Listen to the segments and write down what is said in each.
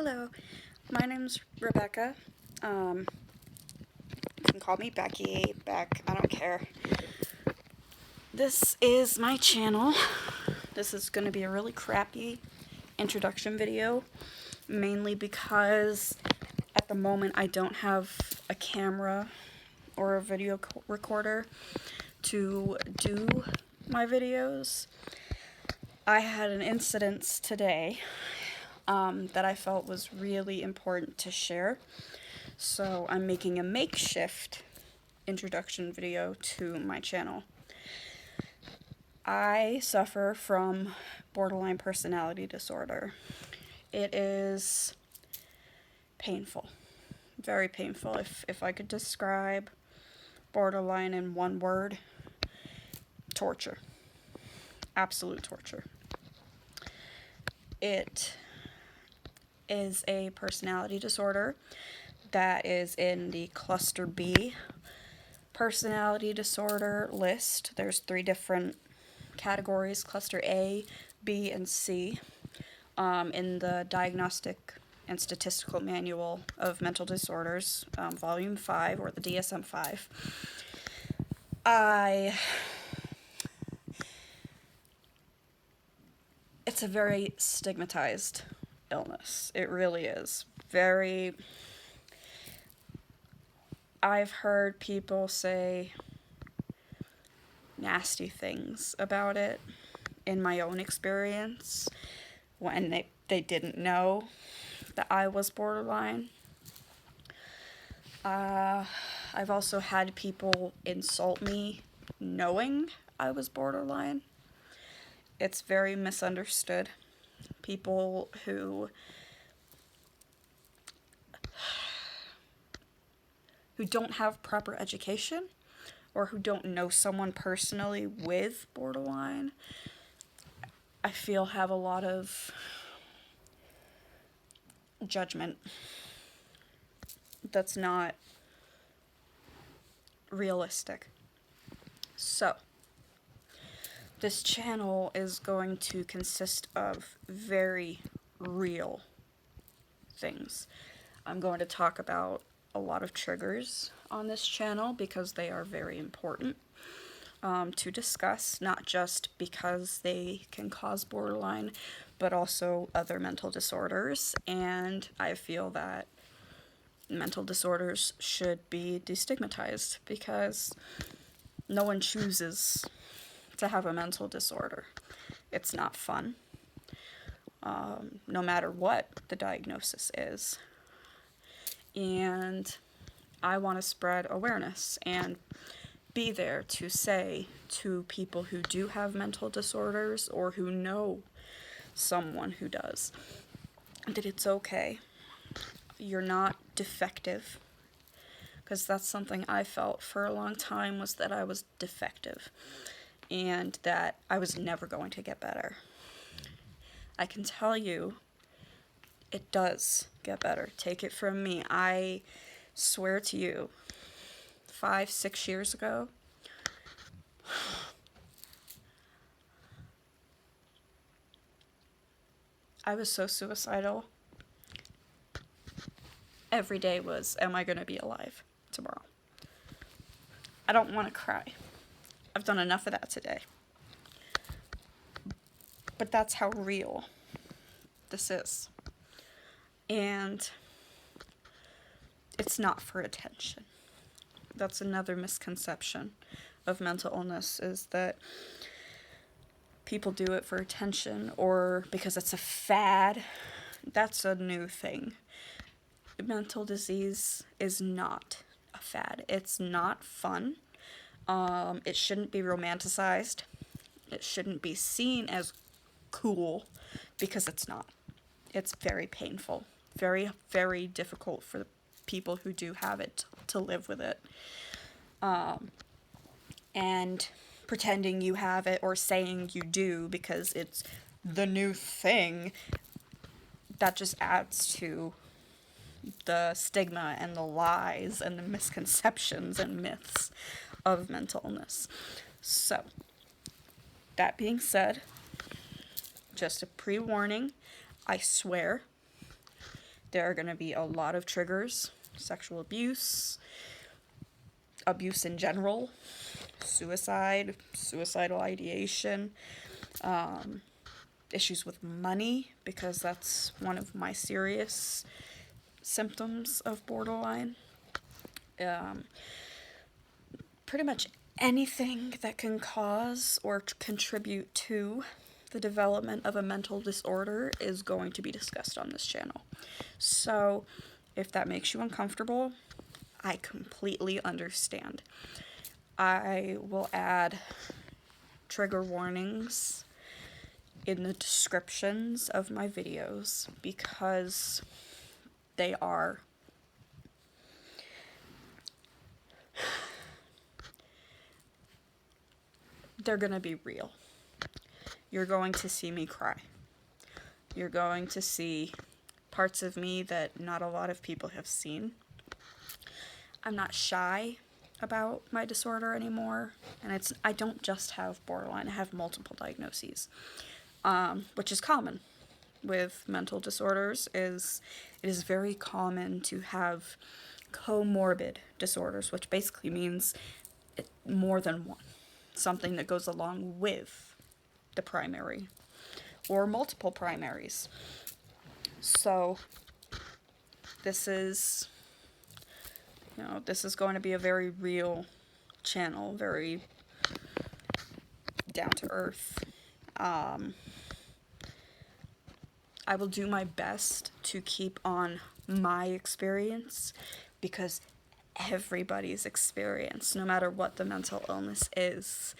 Hello, my name's Rebecca. You can call me Becky, Beck, I don't care. This is my channel. This is going to be a really crappy introduction video, mainly because at the moment I don't have a camera or a video recorder to do my videos. I had an incident today that I felt was really important to share, so I'm making a makeshift introduction video to my channel. I suffer from borderline personality disorder. It is painful, very painful. If I could describe borderline in one word: torture. Absolute torture. It is a personality disorder that is in the cluster B personality disorder list. There's 3 different categories: cluster A, B, and C, in the Diagnostic and Statistical Manual of Mental Disorders, Volume 5, or the DSM-5. It's a very stigmatized illness. It really is. I've heard people say nasty things about it in my own experience when they didn't know that I was borderline. I've also had people insult me knowing I was borderline. It's very misunderstood. People who don't have proper education or who don't know someone personally with borderline, I feel have a lot of judgment that's not realistic. So, this channel is going to consist of very real things. I'm going to talk about a lot of triggers on this channel because they are very important to discuss, not just because they can cause borderline, but also other mental disorders. And I feel that mental disorders should be destigmatized because no one chooses to have a mental disorder. It's not fun, no matter what the diagnosis is. And I want to spread awareness and be there to say to people who do have mental disorders or who know someone who does that it's okay. You're not defective. Because that's something I felt for a long time, was that I was defective and that I was never going to get better. I can tell you, it does get better. Take it from me. I swear to you, 5-6 years ago, I was so suicidal. Every day was, am I going to be alive tomorrow? I don't want to cry. I've done enough of that today. But that's how real this is. And it's not for attention. That's another misconception of mental illness, is that people do it for attention or because it's a fad. That's a new thing. Mental disease is not a fad. It's not fun. It shouldn't be romanticized. It shouldn't be seen as cool, because it's not. It's very painful. Very, very difficult for the people who do have it to live with it. And pretending you have it or saying you do because it's the new thing, that just adds to the stigma and the lies and the misconceptions and myths of mental illness. So, that being said, just a pre-warning, I swear There are going to be a lot of triggers: sexual abuse, abuse in general, suicide, suicidal ideation, issues with money, because that's one of my serious symptoms of borderline. Pretty much anything that can cause or contribute to the development of a mental disorder is going to be discussed on this channel. So, if that makes you uncomfortable, I completely understand. I will add trigger warnings in the descriptions of my videos because they're gonna be real. You're going to see me cry. You're going to see parts of me that not a lot of people have seen. I'm not shy about my disorder anymore, and I don't just have borderline, I have multiple diagnoses, which is common with mental disorders. It is very common to have comorbid disorders, which basically means more than one, something that goes along with the primary or multiple primaries. So this is going to be a very real channel, very down to earth. I will do my best to keep on my experience, because everybody's experience, no matter what the mental illness is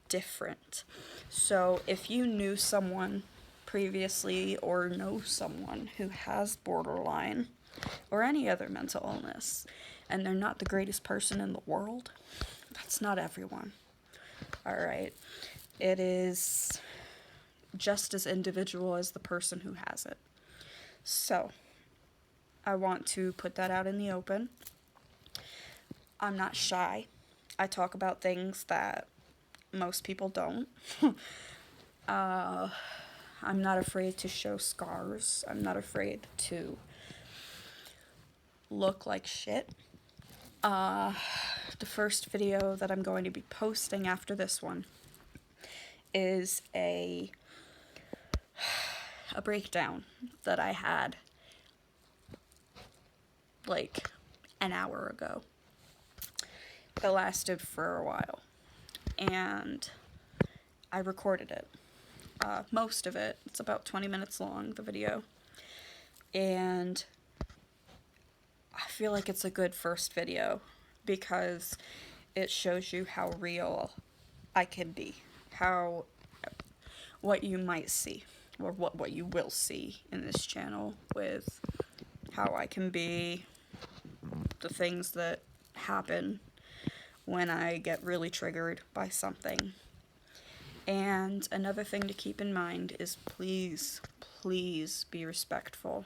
different. So if you knew someone previously or know someone who has borderline or any other mental illness and they're not the greatest person in the world, that's not everyone. Alright? It is just as individual as the person who has it. So, I want to put that out in the open. I'm not shy. I talk about things that most people don't. I'm not afraid to show scars. I'm not afraid to look like shit. The first video that I'm going to be posting after this one is a breakdown that I had like an hour ago. It lasted for a while, and I recorded it. Most of it. It's about 20 minutes long, the video. And I feel like it's a good first video because it shows you how real I can be. What you might see, or what you will see in this channel, with how I can be, the things that happen when I get really triggered by something. And another thing to keep in mind is please, please be respectful.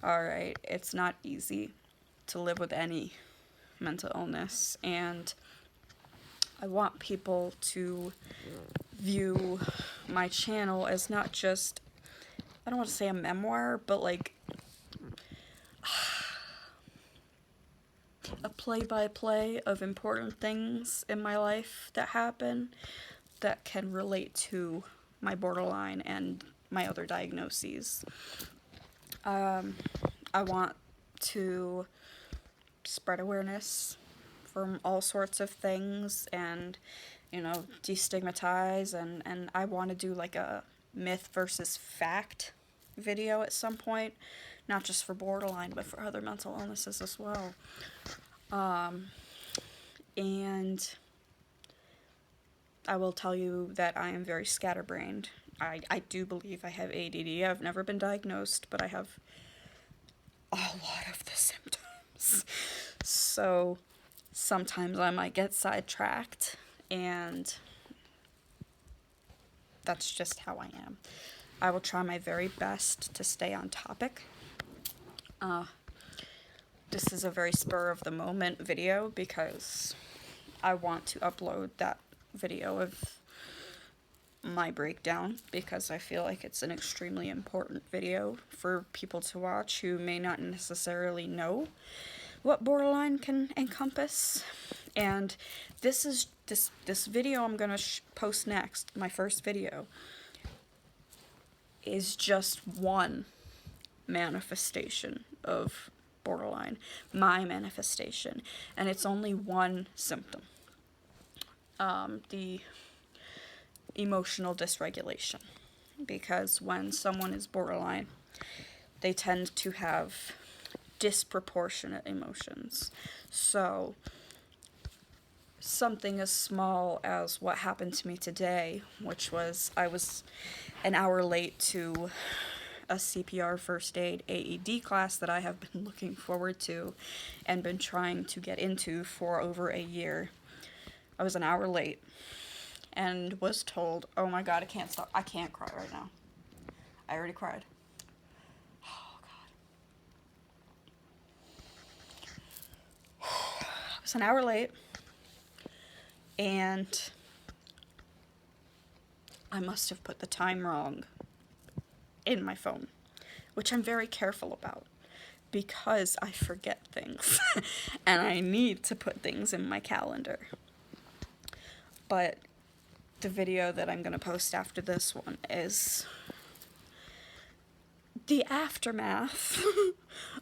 Alright, it's not easy to live with any mental illness, and I want people to view my channel as not just, I don't want to say a memoir, but like a play-by-play of important things in my life that happen that can relate to my borderline and my other diagnoses. I want to spread awareness from all sorts of things and, destigmatize, and I want to do like a myth versus fact video at some point, not just for borderline, but for other mental illnesses as well. And I will tell you that I am very scatterbrained. I do believe I have ADD. I've never been diagnosed, but I have a lot of the symptoms. So sometimes I might get sidetracked, and that's just how I am. I will try my very best to stay on topic. This is a very spur of the moment video because I want to upload that video of my breakdown because I feel like it's an extremely important video for people to watch who may not necessarily know what borderline can encompass. And this video I'm gonna post next, my first video, is just one manifestation of borderline, my manifestation, and it's only one symptom. The emotional dysregulation, because when someone is borderline, they tend to have disproportionate emotions. So something as small as what happened to me today, which was I was an hour late to a CPR first aid AED class that I have been looking forward to and been trying to get into for over a year. I was an hour late and was told, oh my god, I can't stop. I can't cry right now. I already cried. Oh god. I was an hour late and I must have put the time wrong in my phone, which I'm very careful about because I forget things and I need to put things in my calendar. But the video that I'm going to post after this one is the aftermath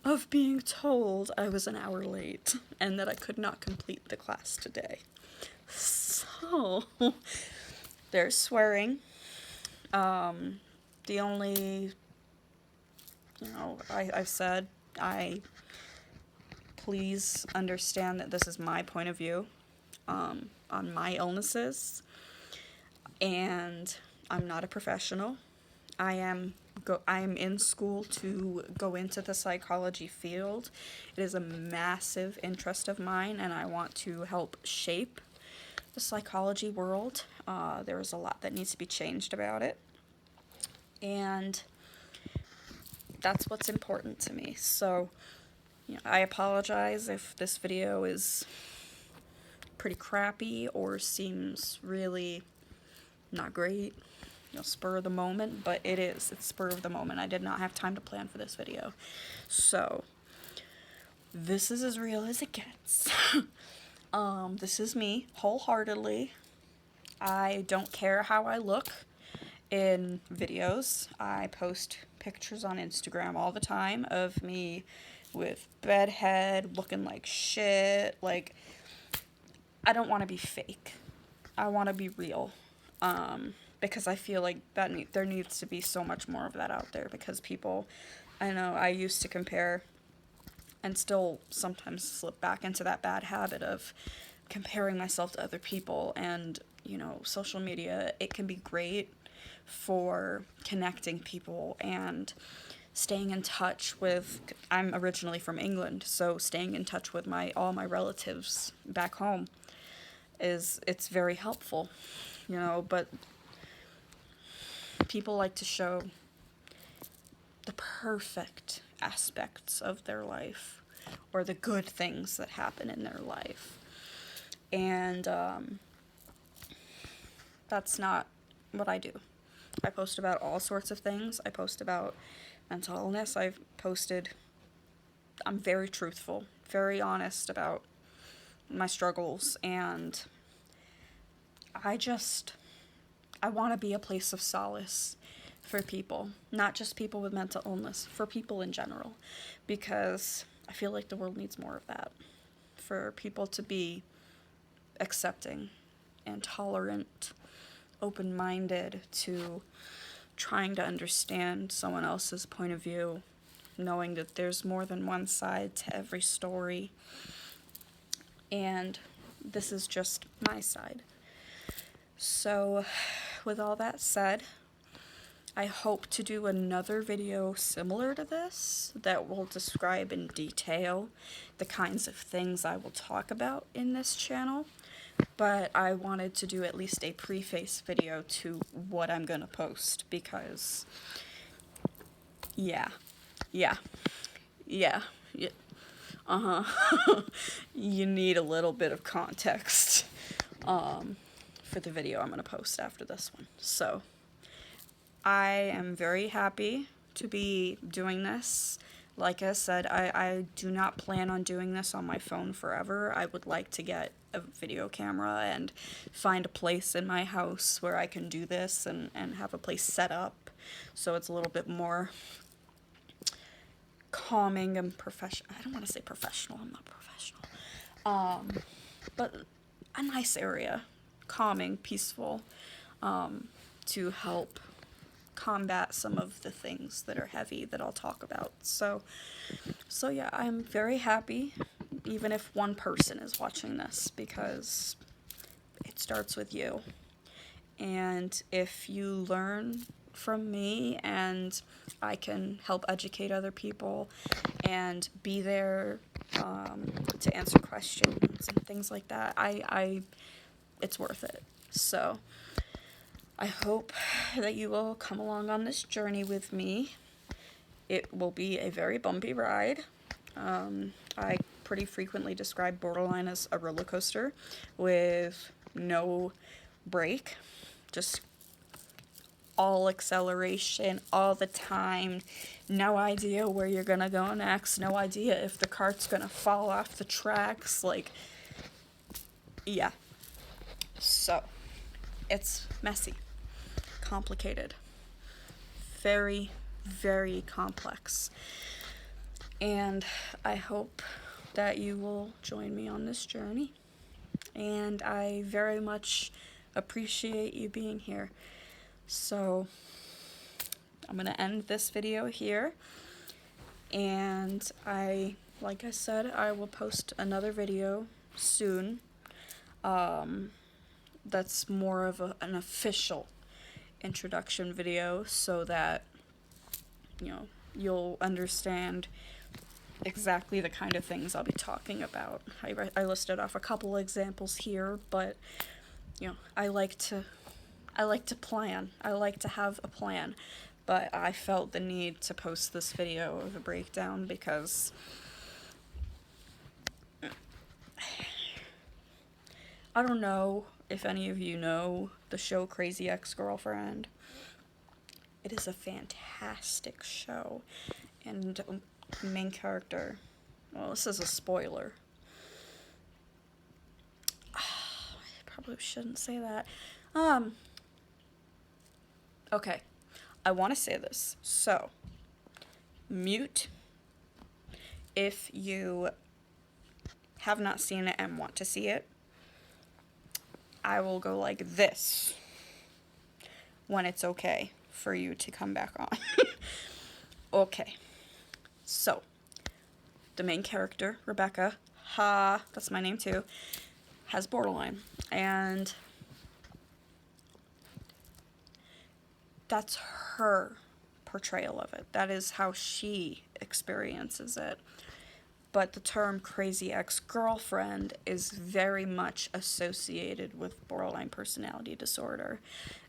of being told I was an hour late and that I could not complete the class today. So, there's swearing. The only, I've said, please understand that this is my point of view on my illnesses, and I'm not a professional. I am in school to go into the psychology field. It is a massive interest of mine, and I want to help shape the psychology world. There is a lot that needs to be changed about it, and that's what's important to me. So, I apologize if this video is pretty crappy or seems really not great, spur of the moment, but it's spur of the moment. I did not have time to plan for this video. So, this is as real as it gets. This is me, wholeheartedly. I don't care how I look in videos. I post pictures on Instagram all the time of me with bedhead, looking like shit. Like, I don't want to be fake. I want to be real. Because I feel like there needs to be so much more of that out there, because people, I know I used to compare and still sometimes slip back into that bad habit of comparing myself to other people. And, social media, it can be great for connecting people and staying in touch with, I'm originally from England, so staying in touch with all my relatives back home it's very helpful, but people like to show the perfect aspects of their life or the good things that happen in their life. And that's not what I do. I post about all sorts of things. I post about mental illness. I'm very truthful, very honest about my struggles, and I want to be a place of solace for people, not just people with mental illness, for people in general, because I feel like the world needs more of that, for people to be accepting and tolerant, open-minded to trying to understand someone else's point of view, knowing that there's more than one side to every story, and this is just my side. So, with all that said, I hope to do another video similar to this that will describe in detail the kinds of things I will talk about in this channel, but I wanted to do at least a preface video to what I'm gonna post, because yeah, you need a little bit of context for the video I'm going to post after this one. So I am very happy to be doing this. Like I said, I do not plan on doing this on my phone forever. I would like to get a video camera and find a place in my house where I can do this and have a place set up so it's a little bit more calming and professional. I don't want to say professional, I'm not professional. But a nice area, calming, peaceful, to help combat some of the things that are heavy that I'll talk about. So yeah, I'm very happy, even if one person is watching this, because it starts with you. And if you learn from me and I can help educate other people and be there to answer questions and things like that, it's worth it. So I hope that you will come along on this journey with me. It will be a very bumpy ride. I pretty frequently describe Borderline as a roller coaster with no break, just all acceleration all the time, no idea where you're gonna go next, no idea if the cart's gonna fall off the tracks, like, yeah. So, it's messy, complicated, very, very complex, and I hope that you will join me on this journey, and I very much appreciate you being here. So I'm gonna end this video here, and like I said, I will post another video soon that's more of an official introduction video, so that you'll understand exactly the kind of things I'll be talking about. I listed off a couple examples here, but I like to plan. I like to have a plan, but I felt the need to post this video of a breakdown because I don't know if any of you know the show Crazy Ex-Girlfriend. It is a fantastic show, and the main character, well, this is a spoiler. I probably shouldn't say that. Okay, I want to say this, so mute if you have not seen it and want to see it. I will go like this when it's okay for you to come back on. Okay, so the main character, Rebecca, that's my name too, has borderline, and that's her portrayal of it. That is how she experiences it. But the term crazy ex-girlfriend is very much associated with borderline personality disorder.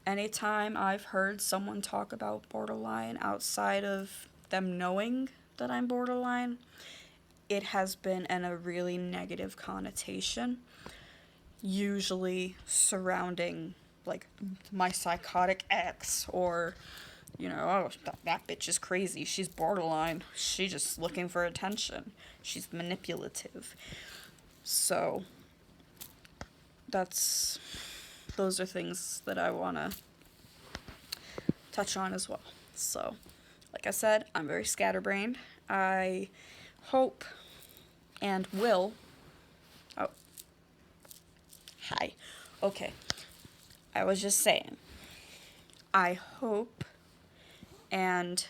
Anytime I've heard someone talk about borderline outside of them knowing that I'm borderline, it has been in a really negative connotation, usually surrounding like my psychotic ex, or oh, that bitch is crazy, she's borderline, she's just looking for attention, she's manipulative. So those are things that I want to touch on as well. So like I said, I'm very scatterbrained. I hope and will, oh, hi, okay, I was just saying, I hope and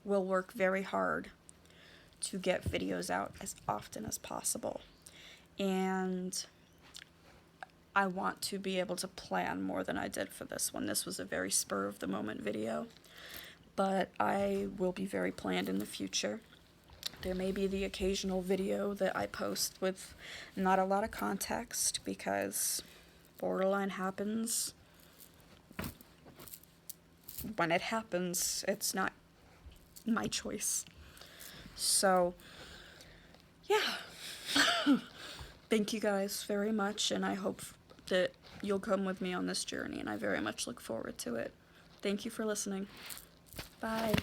will work very hard to get videos out as often as possible. And I want to be able to plan more than I did for this one. This was a very spur of the moment video, but I will be very planned in the future. There may be the occasional video that I post with not a lot of context, because borderline happens when it happens. It's not my choice. So, yeah. Thank you guys very much, and I hope that you'll come with me on this journey, and I very much look forward to it. Thank you for listening. Bye.